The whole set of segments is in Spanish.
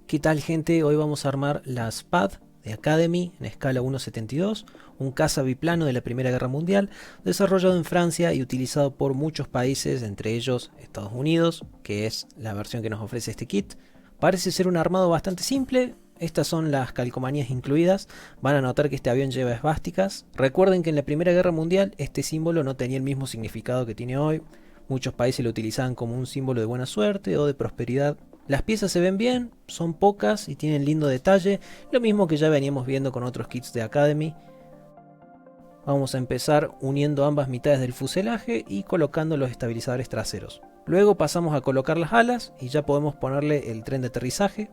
¿Qué tal, gente? Hoy vamos a armar la SPAD de Academy en escala 1.72, un caza biplano de la Primera Guerra Mundial, desarrollado en Francia y utilizado por muchos países, entre ellos Estados Unidos, que es la versión que nos ofrece este kit. Parece ser un armado bastante simple. Estas son las calcomanías incluidas. Van a notar que este avión lleva esvásticas. Recuerden que en la Primera Guerra Mundial este símbolo no tenía el mismo significado que tiene hoy. Muchos países lo utilizaban como un símbolo de buena suerte o de prosperidad. Las piezas se ven bien, son pocas y tienen lindo detalle, lo mismo que ya veníamos viendo con otros kits de Academy. Vamos a empezar uniendo ambas mitades del fuselaje y colocando los estabilizadores traseros. Luego pasamos a colocar las alas y ya podemos ponerle el tren de aterrizaje.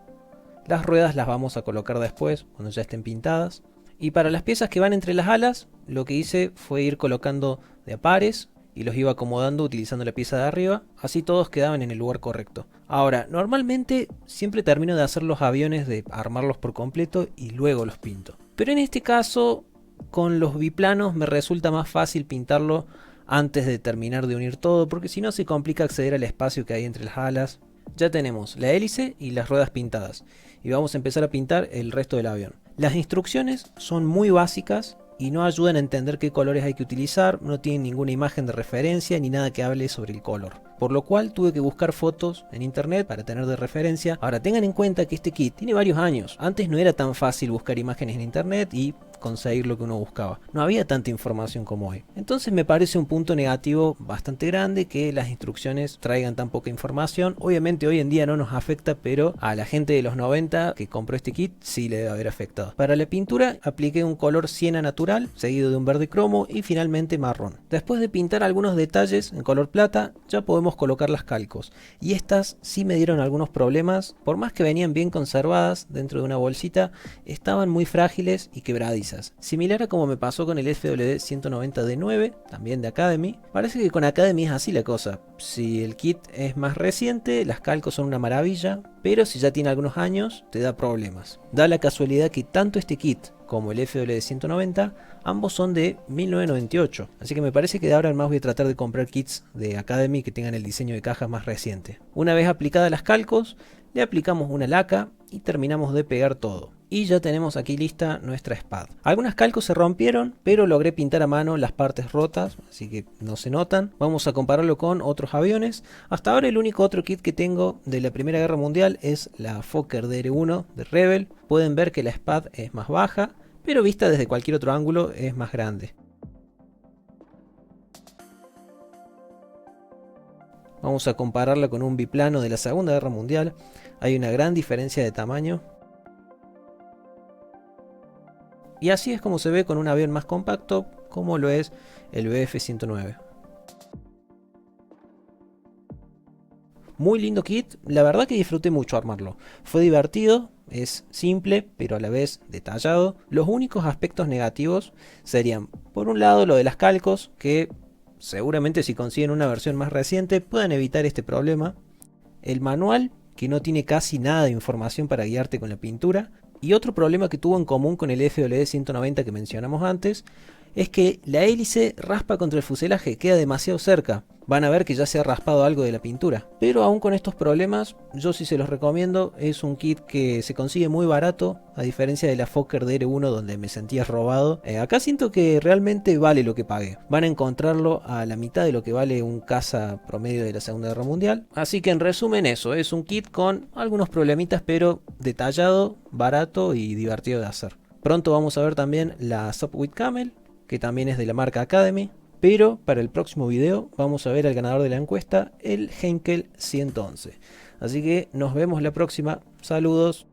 Las ruedas las vamos a colocar después, cuando ya estén pintadas. Y para las piezas que van entre las alas, lo que hice fue ir colocando de a pares y los iba acomodando utilizando la pieza de arriba, así todos quedaban en el lugar correcto. Ahora, normalmente siempre termino de hacer los aviones, de armarlos por completo y luego los pinto. Pero en este caso, con los biplanos me resulta más fácil pintarlo antes de terminar de unir todo, porque si no se complica acceder al espacio que hay entre las alas. Ya tenemos la hélice y las ruedas pintadas, y vamos a empezar a pintar el resto del avión. Las instrucciones son muy básicas y no ayudan a entender qué colores hay que utilizar, no tienen ninguna imagen de referencia ni nada que hable sobre el color. Por lo cual tuve que buscar fotos en internet para tener de referencia. Ahora tengan en cuenta que este kit tiene varios años. Antes no era tan fácil buscar imágenes en internet y conseguir lo que uno buscaba. No había tanta información como hoy. Entonces me parece un punto negativo bastante grande que las instrucciones traigan tan poca información. Obviamente hoy en día no nos afecta, pero a la gente de los 90 que compró este kit sí le debe haber afectado. Para la pintura apliqué un color siena natural, seguido de un verde cromo y finalmente marrón. Después de pintar algunos detalles en color plata, ya podemos colocar las calcos. Y estas sí me dieron algunos problemas. Por más que venían bien conservadas dentro de una bolsita, estaban muy frágiles y quebradizas. Similar a como me pasó con el FWD 190D9, también de Academy. Parece que con Academy es así la cosa. Si el kit es más reciente, las calcos son una maravilla, pero si ya tiene algunos años, te da problemas. Da la casualidad que tanto este kit como el FWD 190, ambos son de 1998. Así que me parece que de ahora en más voy a tratar de comprar kits de Academy que tengan el diseño de caja más reciente. Una vez aplicadas las calcos, le aplicamos una laca y terminamos de pegar todo. Y ya tenemos aquí lista nuestra SPAD. Algunas calcos se rompieron, pero logré pintar a mano las partes rotas, así que no se notan. Vamos a compararlo con otros aviones. Hasta ahora el único otro kit que tengo de la Primera Guerra Mundial es la Fokker DR-1 de Rebel. Pueden ver que la SPAD es más baja, pero vista desde cualquier otro ángulo es más grande. Vamos a compararla con un biplano de la Segunda Guerra Mundial. Hay una gran diferencia de tamaño. Y así es como se ve con un avión más compacto, como lo es el Bf-109. Muy lindo kit, la verdad que disfruté mucho armarlo. Fue divertido, es simple, pero a la vez detallado. Los únicos aspectos negativos serían, por un lado, lo de las calcos, que seguramente si consiguen una versión más reciente puedan evitar este problema. El manual, que no tiene casi nada de información para guiarte con la pintura. Y otro problema que tuvo en común con el FWD 190 que mencionamos antes, es que la hélice raspa contra el fuselaje, queda demasiado cerca. Van a ver que ya se ha raspado algo de la pintura. Pero aún con estos problemas, yo sí se los recomiendo. Es un kit que se consigue muy barato, a diferencia de la Fokker DR-1 donde me sentía robado. Acá siento que realmente vale lo que pagué. Van a encontrarlo a la mitad de lo que vale un caza promedio de la Segunda Guerra Mundial. Así que en resumen eso, es un kit con algunos problemitas, pero detallado, barato y divertido de hacer. Pronto vamos a ver también la Sopwith Camel, que también es de la marca Academy. Pero para el próximo video vamos a ver al ganador de la encuesta, el Heinkel 111. Así que nos vemos la próxima. Saludos.